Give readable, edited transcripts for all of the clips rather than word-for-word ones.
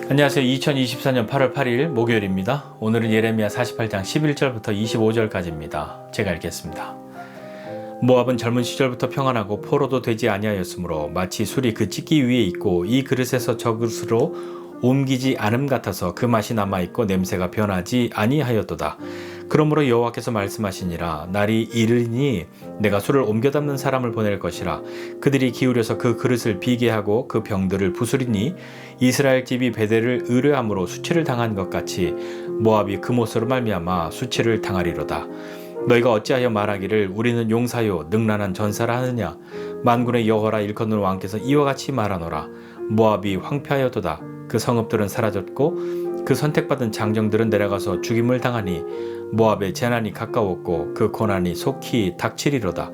안녕하세요. 2024년 8월 8일 목요일입니다. 오늘은 예레미야 48장 11절부터 25절까지입니다. 제가 읽겠습니다. 모압은 젊은 시절부터 평안하고 포로도 되지 아니하였으므로 마치 술이 그 찢기 위에 있고 이 그릇에서 저 그릇으로 옮기지 않음 같아서 그 맛이 남아있고 냄새가 변하지 아니하였도다. 그러므로 여호와께서 말씀하시니라. 날이 이르리니 내가 술을 옮겨 담는 사람을 보낼 것이라. 그들이 기울여서 그 그릇을 비게 하고 그 병들을 부수리니 이스라엘 집이 베델을 의뢰함으로 수치를 당한 것 같이 모압이 그 못으로 말미암아 수치를 당하리로다. 너희가 어찌하여 말하기를 우리는 용사요 능란한 전사라 하느냐. 만군의 여호와라 일컫는 왕께서 이와 같이 말하노라. 모압이 황폐하였도다. 그 성읍들은 사라졌고 그 선택받은 장정들은 내려가서 죽임을 당하니 모압의 재난이 가까웠고 그 고난이 속히 닥치리로다.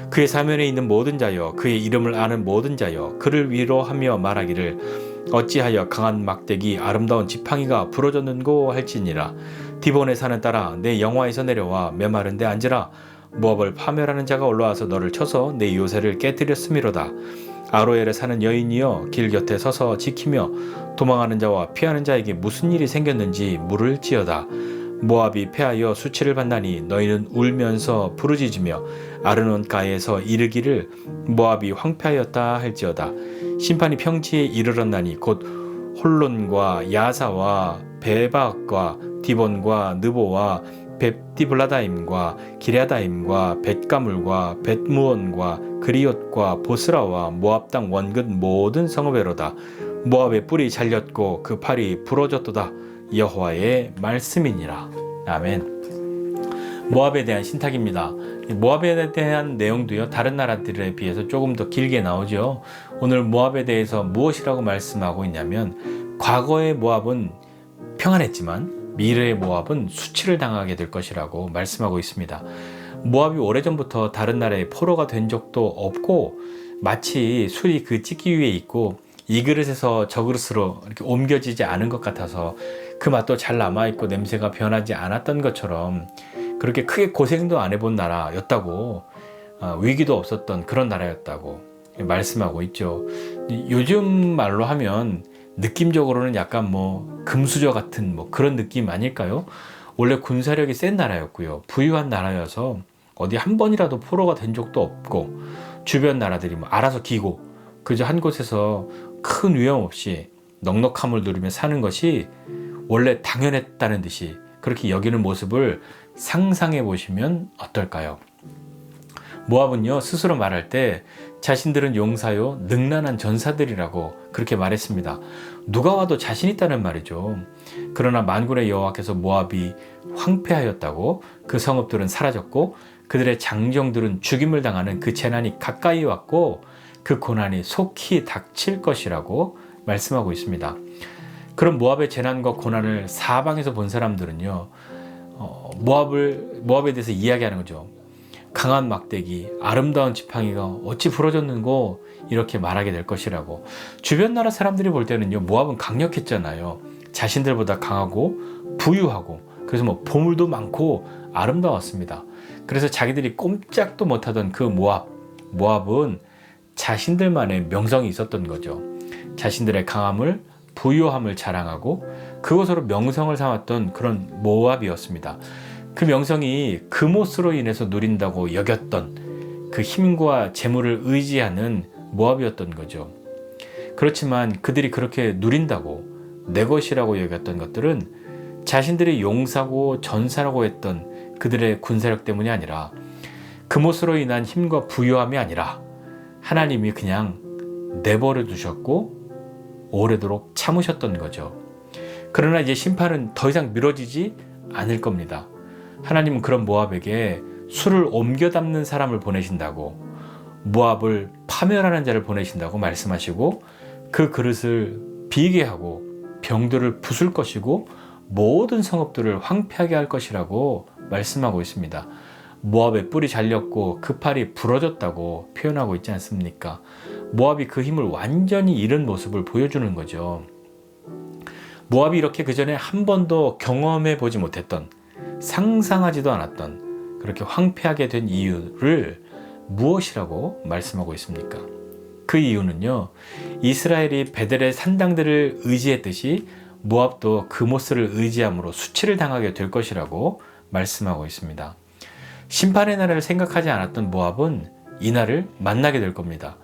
그의 사면에 있는 모든 자여 그의 이름을 아는 모든 자여 그를 위로하며 말하기를 어찌하여 강한 막대기 아름다운 지팡이가 부러졌는고 할지니라. 디본의 산을 따라 내 영화에서 내려와 메마른 데 앉으라. 모압을 파멸하는 자가 올라와서 너를 쳐서 내 요새를 깨뜨렸음이로다. 아로엘에 사는 여인이여 길 곁에 서서 지키며 도망하는 자와 피하는 자에게 무슨 일이 생겼는지 물을지어다. 모압이 패하여 수치를 받나니 너희는 울면서 부르짖으며 아르논가에서 이르기를 모압이 황폐하였다 할지어다. 심판이 평지에 이르렀나니 곧 홀론과 야사와 베박과 디본과 느보와 벳디블라다임과 기랴다임과 벳가물과 벳무온과 그리옷과 보스라와 모압 땅 원근 모든 성읍에로다. 모압의 뿔이 잘렸고 그 팔이 부러졌도다. 여호와의 말씀이니라. 아멘. 모압에 대한 신탁입니다. 모압에 대한 내용도요, 다른 나라들에 비해서 조금 더 길게 나오죠. 오늘 모압에 대해서 무엇이라고 말씀하고 있냐면, 과거의 모압은 평안했지만 미래의 모압은 수치를 당하게 될 것이라고 말씀하고 있습니다. 모압이 오래전부터 다른 나라의 포로가 된 적도 없고 마치 술이 그 찢기 위에 있고 이 그릇에서 저 그릇으로 이렇게 옮겨지지 않은 것 같아서 그 맛도 잘 남아있고 냄새가 변하지 않았던 것처럼 그렇게 크게 고생도 안 해본 나라였다고, 위기도 없었던 그런 나라였다고 말씀하고 있죠. 요즘 말로 하면 느낌적으로는 약간 금수저 같은 그런 느낌 아닐까요? 원래 군사력이 센 나라였고요. 부유한 나라여서 어디 한 번이라도 포로가 된 적도 없고 주변 나라들이 알아서 기고 그저 한 곳에서 큰 위험 없이 넉넉함을 누리며 사는 것이 원래 당연했다는 듯이 그렇게 여기는 모습을 상상해 보시면 어떨까요? 모압은요, 스스로 말할 때 자신들은 용사요 능란한 전사들이라고 그렇게 말했습니다. 누가 와도 자신 있다는 말이죠. 그러나 만군의 여호와께서 모압이 황폐하였다고, 그 성읍들은 사라졌고 그들의 장정들은 죽임을 당하는 그 재난이 가까이 왔고 그 고난이 속히 닥칠 것이라고 말씀하고 있습니다. 그런 모압의 재난과 고난을 사방에서 본 사람들은요, 모압에 대해서 이야기하는 거죠. 강한 막대기, 아름다운 지팡이가 어찌 부러졌는고 이렇게 말하게 될 것이라고. 주변 나라 사람들이 볼 때는요, 모압은 강력했잖아요. 자신들보다 강하고 부유하고 그래서 보물도 많고 아름다웠습니다. 그래서 자기들이 꼼짝도 못하던 그 모압은 자신들만의 명성이 있었던 거죠. 자신들의 강함을, 부유함을 자랑하고 그것으로 명성을 삼았던 그런 모압이었습니다. 그 명성이 금옷으로 인해서 누린다고 여겼던 그 힘과 재물을 의지하는 모압이었던 거죠. 그렇지만 그들이 그렇게 누린다고, 내 것이라고 여겼던 것들은 자신들의 용사고 전사라고 했던 그들의 군사력 때문이 아니라, 금옷으로 인한 힘과 부유함이 아니라 하나님이 그냥 내버려 두셨고 오래도록 참으셨던 거죠. 그러나 이제 심판은 더 이상 미뤄지지 않을 겁니다. 하나님은 그런 모압에게 술을 옮겨 담는 사람을 보내신다고, 모압을 파멸하는 자를 보내신다고 말씀하시고 그 그릇을 비게 하고 병들을 부술 것이고 모든 성읍들을 황폐하게 할 것이라고 말씀하고 있습니다. 모압의 뿔이 잘렸고 그 팔이 부러졌다고 표현하고 있지 않습니까? 모압이 그 힘을 완전히 잃은 모습을 보여주는 거죠. 모압이 이렇게 그전에 한 번도 경험해 보지 못했던, 상상하지도 않았던 그렇게 황폐하게 된 이유를 무엇이라고 말씀하고 있습니까? 그 이유는요, 이스라엘이 베델의 산당들을 의지했듯이 모압도 그모스를 의지함으로 수치를 당하게 될 것이라고 말씀하고 있습니다. 심판의 날을 생각하지 않았던 모압은 이 날을 만나게 될 겁니다.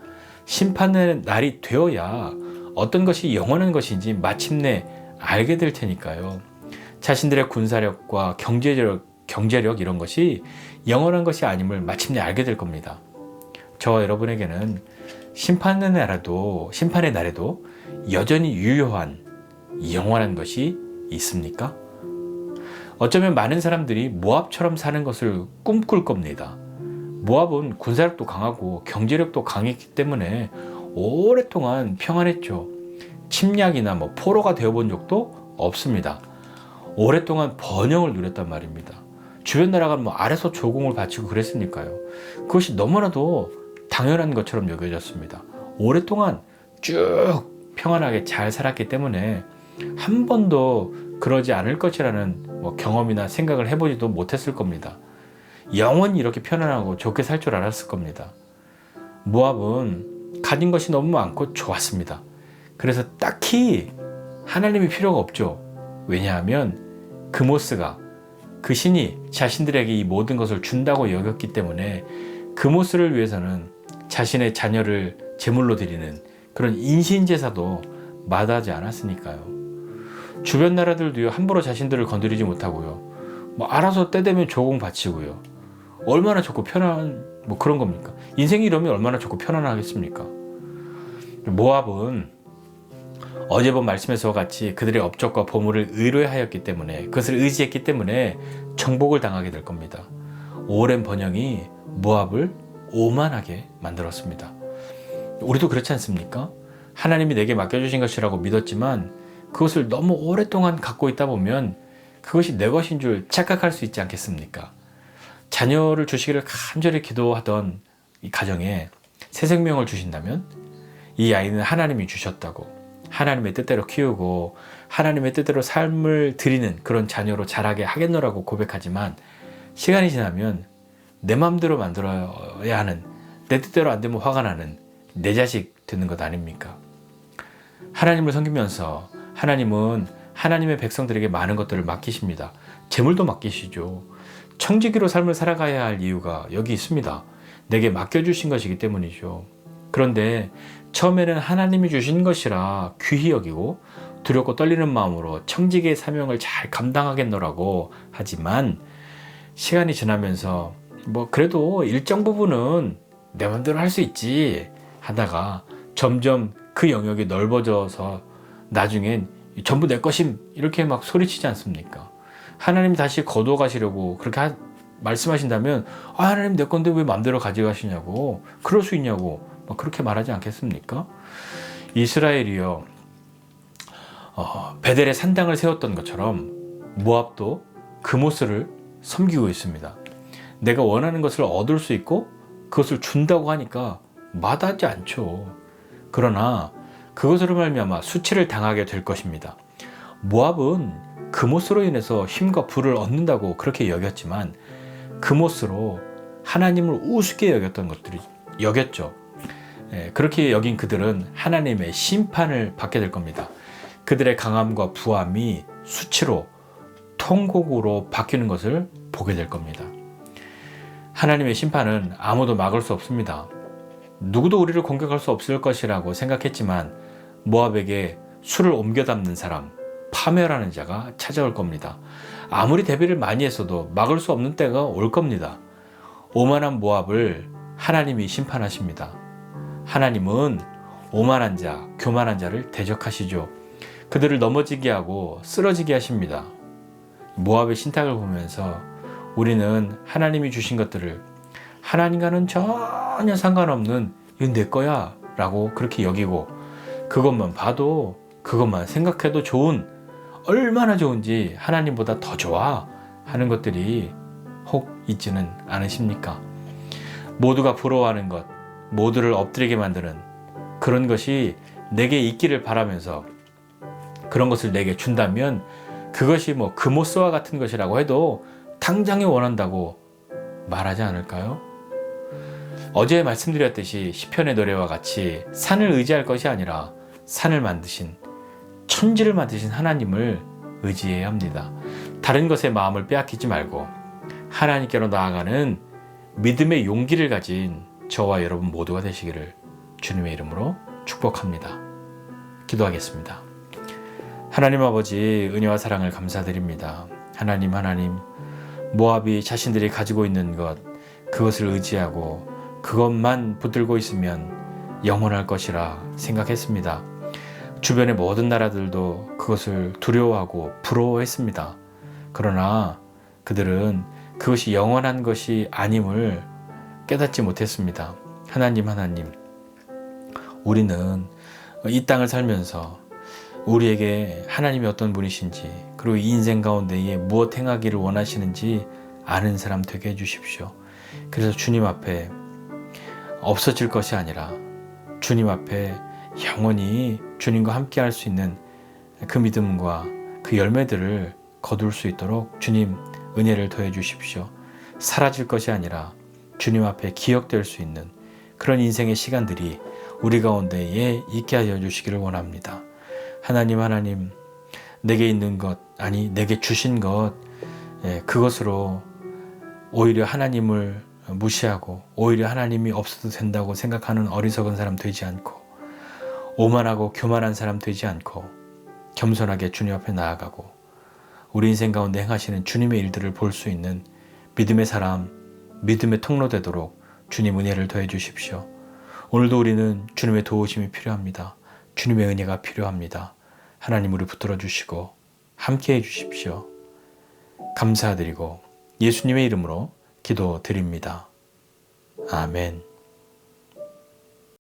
심판의 날이 되어야 어떤 것이 영원한 것인지 마침내 알게 될 테니까요. 자신들의 군사력과 경제력 이런 것이 영원한 것이 아님을 마침내 알게 될 겁니다. 저와 여러분에게는 심판의 날에도 여전히 유효한 영원한 것이 있습니까? 어쩌면 많은 사람들이 모압처럼 사는 것을 꿈꿀 겁니다. 모압은 군사력도 강하고 경제력도 강했기 때문에 오랫동안 평안했죠. 침략이나 포로가 되어본 적도 없습니다. 오랫동안 번영을 누렸단 말입니다. 주변 나라가 아래서 조공을 바치고 그랬으니까요. 그것이 너무나도 당연한 것처럼 여겨졌습니다. 오랫동안 쭉 평안하게 잘 살았기 때문에 한 번도 그러지 않을 것이라는 경험이나 생각을 해보지도 못했을 겁니다. 영원히 이렇게 편안하고 좋게 살 줄 알았을 겁니다. 모압은 가진 것이 너무 많고 좋았습니다. 그래서 딱히 하나님이 필요가 없죠. 왜냐하면 그모스가, 그 신이 자신들에게 이 모든 것을 준다고 여겼기 때문에 그모스를 위해서는 자신의 자녀를 제물로 드리는 그런 인신제사도 마다하지 않았으니까요. 주변 나라들도요, 함부로 자신들을 건드리지 못하고요, 알아서 때 되면 조공 바치고요. 얼마나 좋고 편한 그런 겁니까? 인생이 이러면 얼마나 좋고 편안하겠습니까? 모압은 어제 본 말씀에서와 같이 그들의 업적과 보물을 의뢰하였기 때문에, 그것을 의지했기 때문에 정복을 당하게 될 겁니다. 오랜 번영이 모압을 오만하게 만들었습니다. 우리도 그렇지 않습니까? 하나님이 내게 맡겨주신 것이라고 믿었지만 그것을 너무 오랫동안 갖고 있다 보면 그것이 내 것인 줄 착각할 수 있지 않겠습니까? 자녀를 주시기를 간절히 기도하던 이 가정에 새 생명을 주신다면 이 아이는 하나님이 주셨다고, 하나님의 뜻대로 키우고 하나님의 뜻대로 삶을 드리는 그런 자녀로 자라게 하겠노라고 고백하지만, 시간이 지나면 내 마음대로 만들어야 하는, 내 뜻대로 안 되면 화가 나는 내 자식 되는 것 아닙니까? 하나님을 섬기면서 하나님은 하나님의 백성들에게 많은 것들을 맡기십니다. 재물도 맡기시죠. 청지기로 삶을 살아가야 할 이유가 여기 있습니다. 내게 맡겨주신 것이기 때문이죠. 그런데 처음에는 하나님이 주신 것이라 귀히 여기고 두렵고 떨리는 마음으로 청지기의 사명을 잘 감당하겠노라고 하지만, 시간이 지나면서 그래도 일정 부분은 내 마음대로 할 수 있지 하다가 점점 그 영역이 넓어져서 나중엔 전부 내 것임 이렇게 소리치지 않습니까? 하나님이 다시 거두어 가시려고 그렇게 말씀하신다면, 하나님 내 건데 왜 마음대로 가져가시냐고, 그럴 수 있냐고 그렇게 말하지 않겠습니까? 이스라엘이요, 베델에 산당을 세웠던 것처럼 모압도 그모스를 섬기고 있습니다. 내가 원하는 것을 얻을 수 있고 그것을 준다고 하니까 마다하지 않죠. 그러나 그것으로 말미암아 수치를 당하게 될 것입니다. 모압은 그모스로 인해서 힘과 부를 얻는다고 그렇게 여겼지만, 그모스로 하나님을 우습게 여겼죠. 그렇게 여긴 그들은 하나님의 심판을 받게 될 겁니다. 그들의 강함과 부함이 수치로, 통곡으로 바뀌는 것을 보게 될 겁니다. 하나님의 심판은 아무도 막을 수 없습니다. 누구도 우리를 공격할 수 없을 것이라고 생각했지만 모압에게 술을 옮겨 담는 사람, 파멸하는 자가 찾아올 겁니다. 아무리 대비를 많이 했어도 막을 수 없는 때가 올 겁니다. 오만한 모압을 하나님이 심판하십니다. 하나님은 오만한 자, 교만한 자를 대적하시죠. 그들을 넘어지게 하고 쓰러지게 하십니다. 모압의 신탁을 보면서 우리는 하나님이 주신 것들을 하나님과는 전혀 상관없는 이건 내 거야 라고 그렇게 여기고, 그것만 봐도, 그것만 생각해도 얼마나 좋은지 하나님보다 더 좋아 하는 것들이 혹 있지는 않으십니까? 모두가 부러워하는 것, 모두를 엎드리게 만드는 그런 것이 내게 있기를 바라면서 그런 것을 내게 준다면 그것이 그모스와 같은 것이라고 해도 당장에 원한다고 말하지 않을까요? 어제 말씀드렸듯이 시편의 노래와 같이 산을 의지할 것이 아니라 산을 만드신, 천지를 만드신 하나님을 의지해야 합니다. 다른 것에 마음을 빼앗기지 말고 하나님께로 나아가는 믿음의 용기를 가진 저와 여러분 모두가 되시기를 주님의 이름으로 축복합니다. 기도하겠습니다. 하나님 아버지, 은혜와 사랑을 감사드립니다. 하나님, 모압이 자신들이 가지고 있는 것, 그것을 의지하고 그것만 붙들고 있으면 영원할 것이라 생각했습니다. 주변의 모든 나라들도 그것을 두려워하고 부러워했습니다. 그러나 그들은 그것이 영원한 것이 아님을 깨닫지 못했습니다. 하나님, 우리는 이 땅을 살면서 우리에게 하나님이 어떤 분이신지, 그리고 이 인생 가운데에 무엇 행하기를 원하시는지 아는 사람 되게 해주십시오. 그래서 주님 앞에 없어질 것이 아니라 주님 앞에 영원히 주님과 함께 할 수 있는 그 믿음과 그 열매들을 거둘 수 있도록 주님 은혜를 더해 주십시오. 사라질 것이 아니라 주님 앞에 기억될 수 있는 그런 인생의 시간들이 우리 가운데에 있게 하여 주시기를 원합니다. 하나님, 내게 있는 것, 아니 내게 주신 것, 그것으로 오히려 하나님을 무시하고 오히려 하나님이 없어도 된다고 생각하는 어리석은 사람 되지 않고, 오만하고 교만한 사람 되지 않고 겸손하게 주님 앞에 나아가고 우리 인생 가운데 행하시는 주님의 일들을 볼 수 있는 믿음의 사람, 믿음의 통로 되도록 주님 은혜를 더해 주십시오. 오늘도 우리는 주님의 도우심이 필요합니다. 주님의 은혜가 필요합니다. 하나님, 우리 붙들어 주시고 함께 해 주십시오. 감사드리고 예수님의 이름으로 기도드립니다. 아멘.